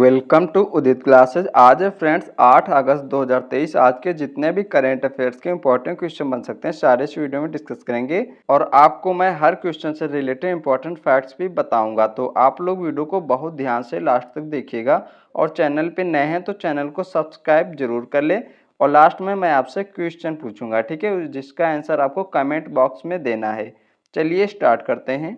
Welcome to Udit classes. आज है friends 8 अगस्त 2023। आज के जितने भी करेंट अफेयर्स के इंपॉर्टेंट क्वेश्चन बन सकते हैं सारे इस वीडियो में डिस्कस करेंगे और आपको मैं हर क्वेश्चन से रिलेटेड इंपॉर्टेंट फैक्ट्स भी बताऊंगा। तो आप लोग वीडियो को बहुत ध्यान से लास्ट तक देखिएगा और चैनल पे नए हैं तो चैनल को सब्सक्राइब जरूर कर ले। और लास्ट में मैं आपसे क्वेश्चन पूछूंगा, ठीक है, जिसका आंसर आपको कमेंट बॉक्स में देना है। चलिए स्टार्ट करते हैं।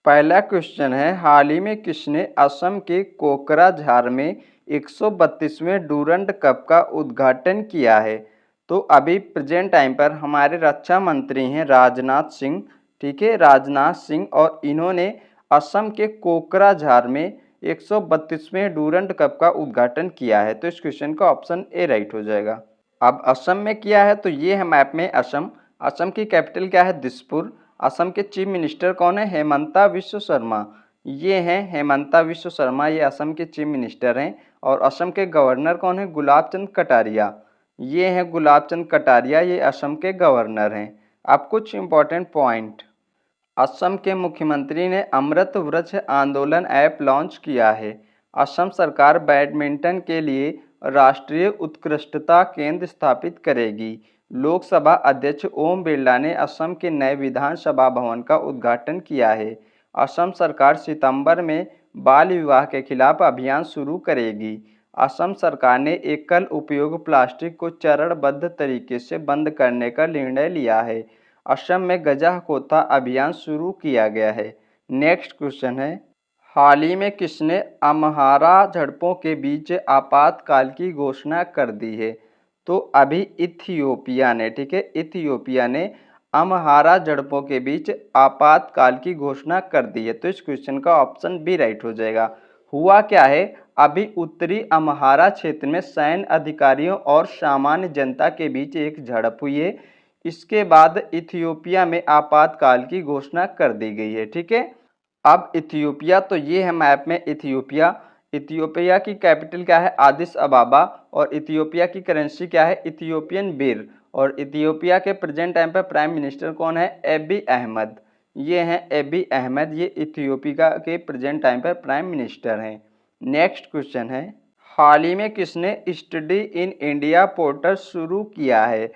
पहला क्वेश्चन है, हाल ही में किसने असम के कोकराझार में 132वें डूरंड कप का उद्घाटन किया है? तो अभी प्रेजेंट टाइम पर हमारे रक्षा मंत्री हैं राजनाथ सिंह, ठीक है, राजनाथ सिंह, और इन्होंने असम के कोकराझार में 132वें डूरंड कप का उद्घाटन किया है। तो इस क्वेश्चन का ऑप्शन ए राइट हो जाएगा। अब असम में किया है तो ये है मैप में असम। असम की कैपिटल क्या है? दिसपुर। असम के चीफ मिनिस्टर कौन है? हेमंता विश्व शर्मा। ये हैं हेमंता विश्व शर्मा, ये असम के चीफ मिनिस्टर हैं। और असम के गवर्नर कौन है? गुलाब चंद कटारिया। ये हैं गुलाब चंद कटारिया, ये असम के गवर्नर हैं। अब कुछ इंपॉर्टेंट पॉइंट। असम के मुख्यमंत्री ने अमृत वृक्ष आंदोलन ऐप लॉन्च किया है। असम सरकार बैडमिंटन के लिए राष्ट्रीय उत्कृष्टता केंद्र स्थापित करेगी। लोकसभा अध्यक्ष ओम बिरला ने असम के नए विधानसभा भवन का उद्घाटन किया है। असम सरकार सितंबर में बाल विवाह के खिलाफ अभियान शुरू करेगी। असम सरकार ने एकल उपयोग प्लास्टिक को चरणबद्ध तरीके से बंद करने का निर्णय लिया है। असम में गजा कोथा अभियान शुरू किया गया है। नेक्स्ट क्वेश्चन है, हाल ही में किसने अम्हारा झड़पों के बीच आपातकाल की घोषणा कर दी है? तो अभी इथियोपिया ने, ठीक है, इथियोपिया ने अम्हारा झड़पों के बीच आपातकाल की घोषणा कर दी है। तो इस क्वेश्चन का ऑप्शन बी राइट हो जाएगा। हुआ क्या है, अभी उत्तरी अम्हारा क्षेत्र में सैन्य अधिकारियों और सामान्य जनता के बीच एक झड़प हुई है। इसके बाद इथियोपिया में आपातकाल की घोषणा कर दी गई है, ठीक है। अब इथियोपिया, तो ये है मैप में इथियोपिया। इथियोपिया की कैपिटल क्या है? आदिस अबाबा। और इथियोपिया की करेंसी क्या है? इथियोपियन बीर। और इथियोपिया के प्रेजेंट टाइम पर प्राइम मिनिस्टर कौन है? एबी अहमद। ये हैं एबी अहमद, ये इथियोपिया के प्रेजेंट टाइम पर प्राइम मिनिस्टर हैं। नेक्स्ट क्वेश्चन है, हाल ही में किसने स्टडी इन इंडिया पोर्टल शुरू किया है?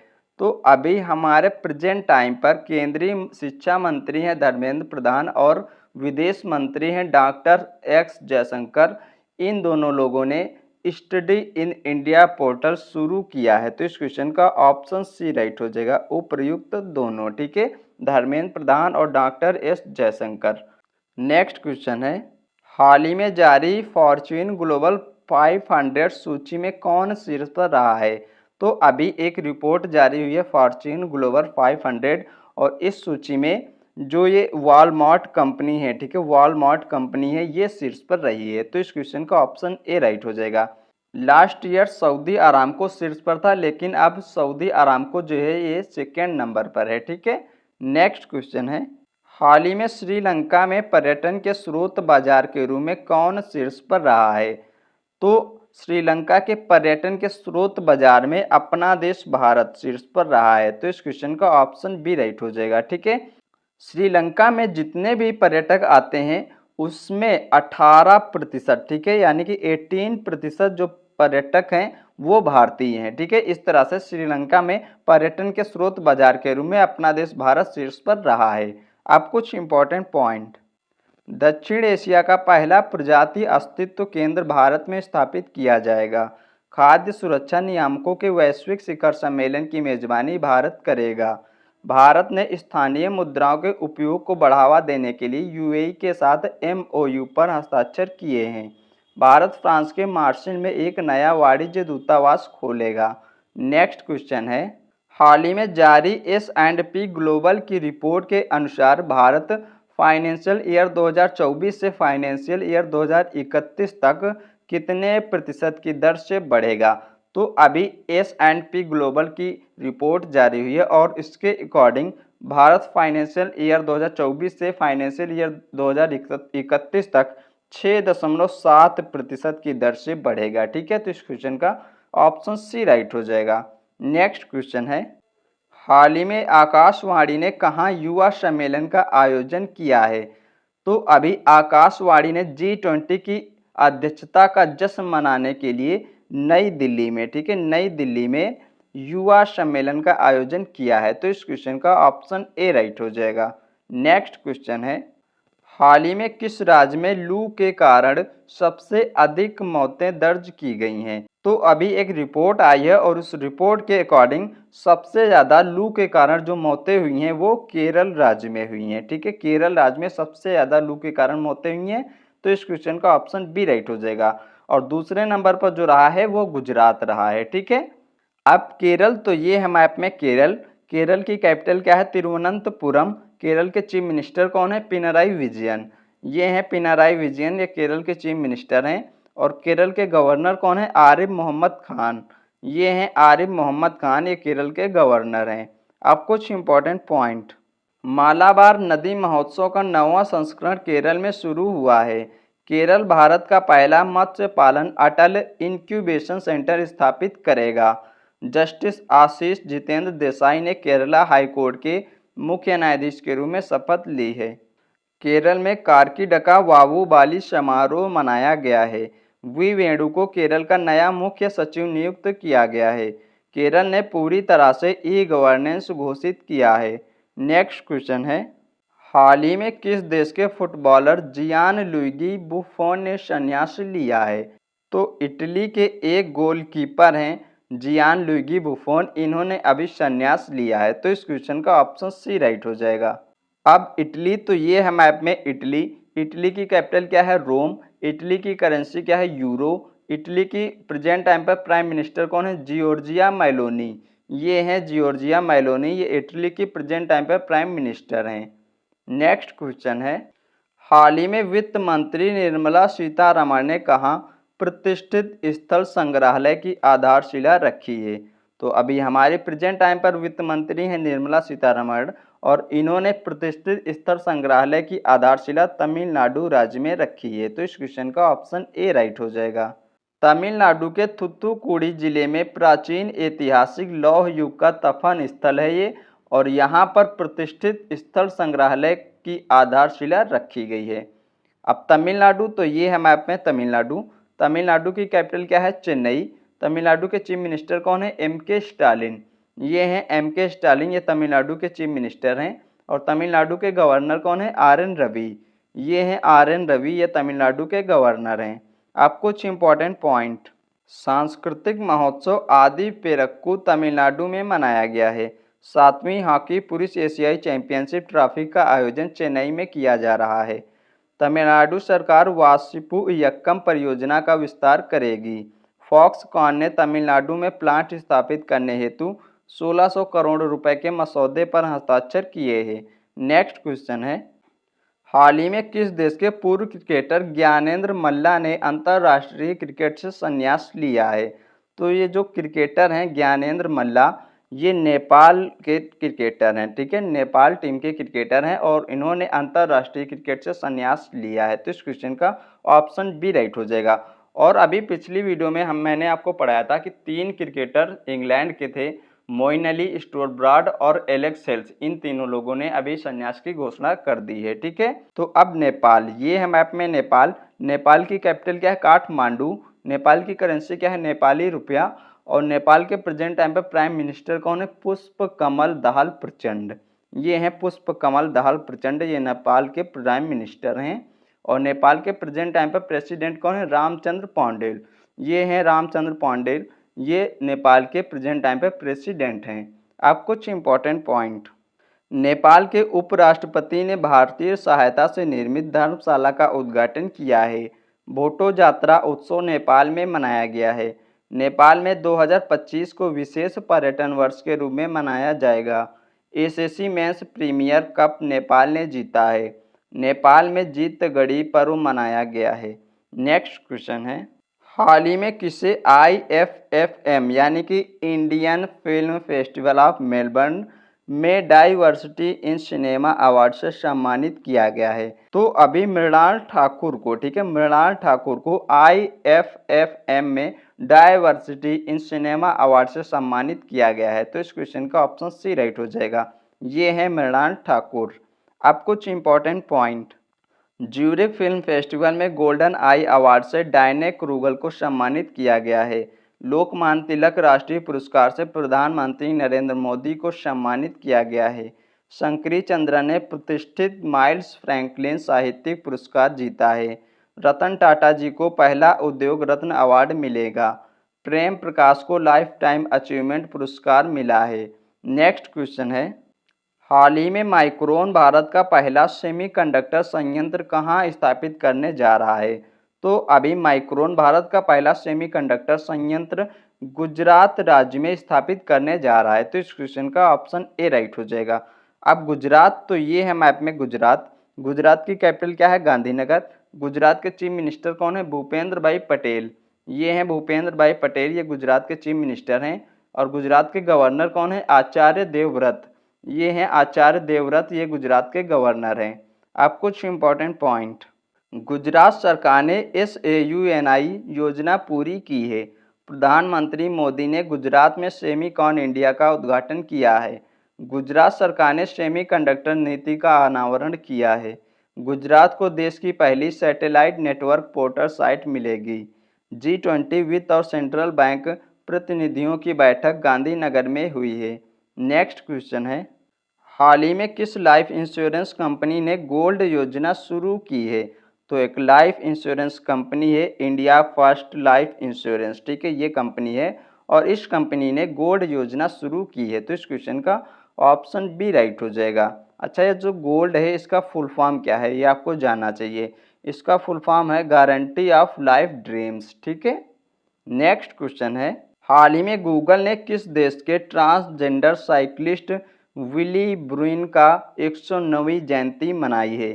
तो अभी हमारे प्रेजेंट टाइम पर केंद्रीय शिक्षा मंत्री हैं धर्मेंद्र प्रधान और विदेश मंत्री हैं डॉक्टर एस जयशंकर। इन दोनों लोगों ने स्टडी इन इंडिया पोर्टल शुरू किया है। तो इस क्वेश्चन का ऑप्शन सी राइट हो जाएगा, उपर्युक्त दोनों, ठीक है, धर्मेंद्र प्रधान और doctor S Jaishankar. Next question है, हाल ही में जारी फॉर्च्यून ग्लोबल 500 सूची में कौन शीर्ष पर रहा है? तो अभी एक रिपोर्ट जारी हुई है फॉर्च्यून ग्लोबल 500 और इस सूची में जो ये वॉलमार्ट कंपनी है, ठीक है, वॉलमार्ट कंपनी है, ये शीर्ष पर रही है। तो इस क्वेश्चन का ऑप्शन ए राइट हो जाएगा। लास्ट ईयर सऊदी अरामको शीर्ष पर था, लेकिन अब सऊदी अरामको जो है ये सेकेंड नंबर पर है, ठीक है। नेक्स्ट क्वेश्चन है, हाल ही में श्रीलंका में पर्यटन के स्रोत बाजार के रूप में कौन शीर्ष पर रहा है? तो श्रीलंका के पर्यटन के स्रोत बाजार में अपना देश भारत शीर्ष पर रहा है। तो इस क्वेश्चन का ऑप्शन बी राइट हो जाएगा, ठीक है। श्रीलंका में जितने भी पर्यटक आते हैं उसमें 18%, ठीक है, यानी कि 18% जो पर्यटक हैं वो भारतीय हैं, ठीक है। इस तरह से श्रीलंका में पर्यटन के स्रोत बाजार के रूप में अपना देश भारत शीर्ष पर रहा है। अब कुछ इंपॉर्टेंट पॉइंट। दक्षिण एशिया का पहला प्रजाति अस्तित्व केंद्र भारत में स्थापित किया जाएगा। खाद्य सुरक्षा नियामकों के वैश्विक शिखर सम्मेलन की मेजबानी भारत करेगा। भारत ने स्थानीय मुद्राओं के उपयोग को बढ़ावा देने के लिए यूएई के साथ एमओयू पर हस्ताक्षर किए हैं। भारत फ्रांस के मार्सिल में एक नया वाणिज्य दूतावास खोलेगा। नेक्स्ट क्वेश्चन है, हाल ही में जारी S&P ग्लोबल की रिपोर्ट के अनुसार भारत फाइनेंशियल ईयर 2024 से फाइनेंशियल ईयर 2031 तक कितने प्रतिशत की दर से बढ़ेगा? तो अभी S&P ग्लोबल की रिपोर्ट जारी हुई है और इसके अकॉर्डिंग भारत फाइनेंशियल ईयर 2024 से फाइनेंशियल ईयर 2031 तक 6.7% की दर से बढ़ेगा, ठीक है। तो इस क्वेश्चन का ऑप्शन सी राइट हो जाएगा। नेक्स्ट क्वेश्चन है, हाल ही में आकाशवाणी ने कहाँ युवा सम्मेलन का आयोजन किया है? तो अभी आकाशवाणी ने G20 की अध्यक्षता का जश्न मनाने के लिए नई दिल्ली में, ठीक है, नई दिल्ली में युवा सम्मेलन का आयोजन किया है। तो इस क्वेश्चन का ऑप्शन ए राइट हो जाएगा। नेक्स्ट क्वेश्चन है, हाल ही में किस राज्य में लू के कारण सबसे अधिक मौतें दर्ज की गई हैं? तो अभी एक रिपोर्ट आई है और उस रिपोर्ट के अकॉर्डिंग सबसे ज़्यादा लू के कारण जो मौतें हुई हैं वो केरल राज्य में हुई हैं, ठीक है, केरल राज्य में सबसे ज़्यादा लू के कारण मौतें हुई हैं। तो इस क्वेश्चन का ऑप्शन बी राइट हो जाएगा। और दूसरे नंबर पर जो रहा है वो गुजरात रहा है, ठीक है। अब केरल, तो ये है मैप में केरल। केरल की कैपिटल क्या है? तिरुवनंतपुरम। केरल के चीफ मिनिस्टर कौन है? पिनराई विजयन। ये हैं पिनराई विजयन, ये केरल के चीफ मिनिस्टर हैं। और केरल के गवर्नर कौन है? आरिफ मोहम्मद खान। ये हैं आरिफ मोहम्मद खान, ये केरल के गवर्नर हैं। अब कुछ इंपॉर्टेंट पॉइंट। मालाबार नदी महोत्सव का 9वां संस्करण केरल में शुरू हुआ है। केरल भारत का पहला मत्स्य पालन अटल इंक्यूबेशन सेंटर स्थापित करेगा। जस्टिस आशीष जितेंद्र देसाई ने केरला हाईकोर्ट के मुख्य न्यायाधीश के रूप में शपथ ली है। केरल में कार्किडका वावू बाली समारोह मनाया गया है। वी वेणु को केरल का नया मुख्य सचिव नियुक्त किया गया है। केरल ने पूरी तरह से ई गवर्नेंस घोषित किया है। नेक्स्ट क्वेश्चन है, हाल ही में किस देश के फुटबॉलर जियान लुइगी बुफोन ने संन्यास लिया है? तो इटली के एक गोलकीपर हैं जियान लुइगी बुफोन, इन्होंने अभी संन्यास लिया है। तो इस क्वेश्चन का ऑप्शन सी राइट हो जाएगा। अब इटली, तो ये है मैप में इटली। इटली की कैपिटल क्या है? रोम। इटली की करेंसी क्या है? यूरो। इटली की प्रेजेंट टाइम पर प्राइम मिनिस्टर कौन है? Giorgia Meloni. ये हैं जियोर्जिया मेलोनी, ये इटली की प्रेजेंट टाइम पर प्राइम मिनिस्टर हैं। नेक्स्ट क्वेश्चन है, हाल ही में वित्त मंत्री निर्मला सीतारमण ने कहा प्रतिष्ठित स्थल संग्रहालय की आधारशिला रखी है? तो अभी हमारे प्रेजेंट टाइम पर वित्त मंत्री हैं निर्मला सीतारमण और इन्होंने प्रतिष्ठित स्थल संग्रहालय की आधारशिला तमिलनाडु राज्य में रखी है। तो इस क्वेश्चन का ऑप्शन ए राइट हो जाएगा। तमिलनाडु के थुथुकुडी जिले में प्राचीन ऐतिहासिक लौह युग का तफन स्थल है ये, और यहाँ पर प्रतिष्ठित स्थल संग्रहालय की आधारशिला रखी गई है। अब तमिलनाडु, तो ये है मैप में तमिलनाडु। तमिलनाडु की कैपिटल क्या है? चेन्नई। तमिलनाडु के चीफ मिनिस्टर कौन है? एम.के. स्टालिन। ये हैं एम.के. स्टालिन, ये तमिलनाडु के चीफ मिनिस्टर हैं। और तमिलनाडु के गवर्नर कौन है? आर.एन. रवि। ये हैं आर.एन. रवि, ये तमिलनाडु के गवर्नर हैं। अब कुछ इंपॉर्टेंट पॉइंट। सांस्कृतिक महोत्सव आदि पेरक्कू तमिलनाडु में मनाया गया है। 7वीं हॉकी पुरुष एशियाई चैंपियनशिप ट्रॉफी का आयोजन चेन्नई में किया जा रहा है। तमिलनाडु सरकार वासिपु यक्कम परियोजना का विस्तार करेगी। फॉक्सकॉन ने तमिलनाडु में प्लांट स्थापित करने हेतु 1600 करोड़ रुपए के मसौदे पर हस्ताक्षर किए हैं। नेक्स्ट क्वेश्चन है, हाल ही में किस देश के पूर्व क्रिकेटर ज्ञानेंद्र मल्ला ने अंतर्राष्ट्रीय क्रिकेट से संन्यास लिया है? तो ये जो क्रिकेटर हैं ज्ञानेंद्र मल्ला, ये नेपाल के क्रिकेटर हैं, ठीक है, नेपाल टीम के क्रिकेटर हैं और इन्होंने अंतर्राष्ट्रीय क्रिकेट से संन्यास लिया है। तो इस क्वेश्चन का ऑप्शन बी राइट हो जाएगा। और अभी पिछली वीडियो में मैंने आपको पढ़ाया था कि 3 क्रिकेटर इंग्लैंड के थे, मोइन अली, स्टुअर्ट ब्रॉड और एलेक्स हेल्स, इन तीनों लोगों ने अभी संन्यास की घोषणा कर दी है, ठीक है। तो अब नेपाल, ये है मैप में नेपाल। नेपाल की कैपिटल क्या है? काठमांडू। नेपाल की करेंसी क्या है? नेपाली रुपया। और नेपाल के प्रेजेंट टाइम पर प्राइम मिनिस्टर कौन है? पुष्प कमल दाहाल प्रचंड। ये हैं पुष्प कमल दाहाल प्रचंड, ये नेपाल के प्राइम मिनिस्टर हैं। और नेपाल के प्रेजेंट टाइम पर प्रेसिडेंट कौन है? रामचंद्र पौडेल। ये हैं रामचंद्र पौडेल, ये नेपाल के प्रेजेंट टाइम पे प्रेसिडेंट हैं। अब कुछ इंपॉर्टेंट पॉइंट। नेपाल के उपराष्ट्रपति ने भारतीय सहायता से निर्मित धर्मशाला का उद्घाटन किया है। भोटो जात्रा उत्सव नेपाल में मनाया गया है। नेपाल में 2025 को विशेष पर्यटन वर्ष के रूप में मनाया जाएगा। SSC mains premier cup Nepal ने जीता है। नेपाल में जीतगढ़ी पर्व मनाया गया है। नेक्स्ट क्वेश्चन है, हाल ही में किसे IFFM यानी कि Indian film festival of Melbourne में डाइवर्सिटी इन सिनेमा अवार्ड से सम्मानित किया गया है? तो अभी मृणाल ठाकुर को, ठीक है, मृणाल ठाकुर को IFFM में डाइवर्सिटी इन सिनेमा अवार्ड से सम्मानित किया गया है। तो इस क्वेश्चन का ऑप्शन सी राइट हो जाएगा। ये है मृणाल ठाकुर। अब कुछ important point. Zurich film festival में गोल्डन आई अवार्ड से डायने क्रूगल को सम्मानित किया गया है। लोकमान्य तिलक राष्ट्रीय पुरस्कार से प्रधानमंत्री नरेंद्र मोदी को सम्मानित किया गया है। शंकरी चंद्र ने प्रतिष्ठित माइल्स फ्रैंकलिन साहित्यिक पुरस्कार जीता है। रतन टाटा जी को पहला उद्योग रत्न अवार्ड मिलेगा। प्रेम प्रकाश को लाइफ टाइम अचीवमेंट पुरस्कार मिला है। नेक्स्ट क्वेश्चन है, हाल ही में माइक्रोन भारत का पहला सेमीकंडक्टर संयंत्र कहाँ स्थापित करने जा रहा है? तो अभी माइक्रोन भारत का पहला सेमीकंडक्टर संयंत्र गुजरात राज्य में स्थापित करने जा रहा है। तो इस क्वेश्चन का ऑप्शन ए राइट हो जाएगा। अब गुजरात तो ये है मैप में गुजरात। गुजरात की कैपिटल क्या है? गांधीनगर। गुजरात के चीफ मिनिस्टर कौन है? भूपेंद्र भाई पटेल। ये हैं भूपेंद्र भाई पटेल, ये गुजरात के चीफ मिनिस्टर हैं। और गुजरात के गवर्नर कौन है? आचार्य देवव्रत। ये हैं आचार्य देवव्रत, ये गुजरात के गवर्नर हैं। अब कुछ इंपॉर्टेंट पॉइंट, गुजरात सरकार ने SAUNI योजना पूरी की है। प्रधानमंत्री मोदी ने गुजरात में सेमीकॉन इंडिया का उद्घाटन किया है। गुजरात सरकार ने सेमीकंडक्टर नीति का अनावरण किया है। गुजरात को देश की पहली सैटेलाइट नेटवर्क पोर्टल साइट मिलेगी। G20 वित्त और सेंट्रल बैंक प्रतिनिधियों की बैठक गांधीनगर में हुई है। नेक्स्ट क्वेश्चन है, हाल ही में किस लाइफ इंश्योरेंस कंपनी ने गोल्ड योजना शुरू की है? तो एक लाइफ इंश्योरेंस कंपनी है इंडिया फर्स्ट लाइफ इंश्योरेंस, ठीक है, ये कंपनी है और इस कंपनी ने गोल्ड योजना शुरू की है। तो इस क्वेश्चन का ऑप्शन बी राइट हो जाएगा। अच्छा, ये जो गोल्ड है इसका फुल फॉर्म क्या है ये आपको जानना चाहिए। इसका फुल फॉर्म है गारंटी ऑफ लाइफ ड्रीम्स, ठीक है। नेक्स्ट क्वेश्चन है, हाल ही में गूगल ने किस देश के ट्रांसजेंडर साइक्लिस्ट विली ब्रुइन का 109वीं जयंती मनाई है?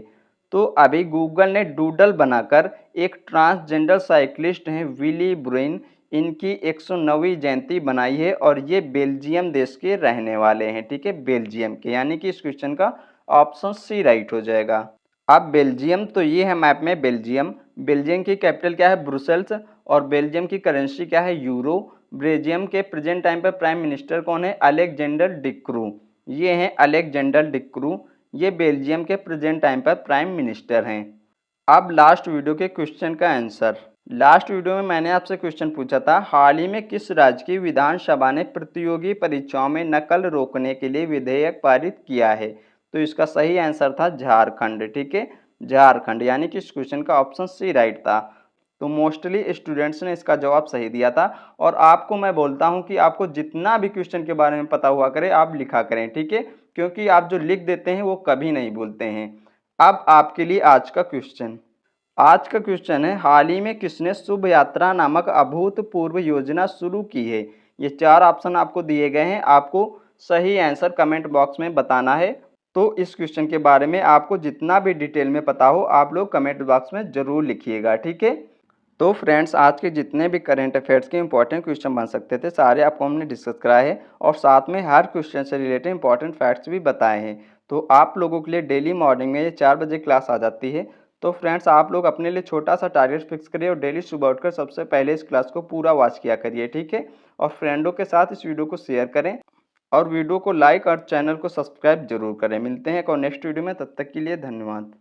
तो अभी गूगल ने डूडल बनाकर एक ट्रांसजेंडर साइक्लिस्ट हैं विली ब्रुइन, इनकी 109वीं जयंती बनाई है और ये बेल्जियम देश के रहने वाले हैं, ठीक है, बेल्जियम के, यानी कि इस क्वेश्चन का ऑप्शन सी राइट हो जाएगा। अब बेल्जियम तो ये है मैप में बेल्जियम। बेल्जियम की कैपिटल क्या है? ब्रुसेल्स। और बेल्जियम की करेंसी क्या है? यूरो। बेल्जियम के प्रेजेंट टाइम पर प्राइम मिनिस्टर कौन है? अलेक्जेंडर डिक्रू। ये हैं अलेक्जेंडर डिक्रू, ये बेल्जियम के प्रेजेंट टाइम पर प्राइम मिनिस्टर हैं। अब लास्ट वीडियो के क्वेश्चन का आंसर। लास्ट वीडियो में मैंने आपसे क्वेश्चन पूछा था, हाल ही में किस राज्य की विधानसभा ने प्रतियोगी परीक्षाओं में नकल रोकने के लिए विधेयक पारित किया है? तो इसका सही आंसर था झारखंड, ठीक है, झारखंड, यानी कि इस क्वेश्चन का ऑप्शन सी राइट था। तो मोस्टली स्टूडेंट्स ने इसका जवाब सही दिया था। और आपको मैं बोलता हूं कि आपको जितना भी क्वेश्चन के बारे में पता हुआ करे आप लिखा करें, ठीक है, क्योंकि आप जो लिख देते हैं वो कभी नहीं भूलते हैं। अब आपके लिए आज का क्वेश्चन, आज का क्वेश्चन है, हाल ही में किसने शुभ यात्रा नामक अभूतपूर्व योजना शुरू की है? ये 4 ऑप्शन आपको दिए गए हैं, आपको सही आंसर कमेंट बॉक्स में बताना है। तो इस क्वेश्चन के बारे में आपको जितना भी डिटेल में पता हो आप लोग कमेंट बॉक्स में ज़रूर लिखिएगा, ठीक है। तो फ्रेंड्स, आज के जितने भी करंट अफेयर्स के इंपॉर्टेंट क्वेश्चन बन सकते थे सारे आपको हमने डिस्कस कराए हैं और साथ में हर क्वेश्चन से रिलेटेड इंपॉर्टेंट फैक्ट्स भी बताए हैं। तो आप लोगों के लिए डेली मॉर्निंग में ये 4 बजे क्लास आ जाती है। तो फ्रेंड्स, आप लोग अपने लिए छोटा सा टारगेट फिक्स करिए और डेली सुबह उठकर सबसे पहले इस क्लास को पूरा वॉच किया करिए, ठीक है। और फ्रेंडों के साथ इस वीडियो को शेयर करें और वीडियो को लाइक और चैनल को सब्सक्राइब जरूर करें। मिलते हैं एक और नेक्स्ट वीडियो में, तब तक के लिए धन्यवाद।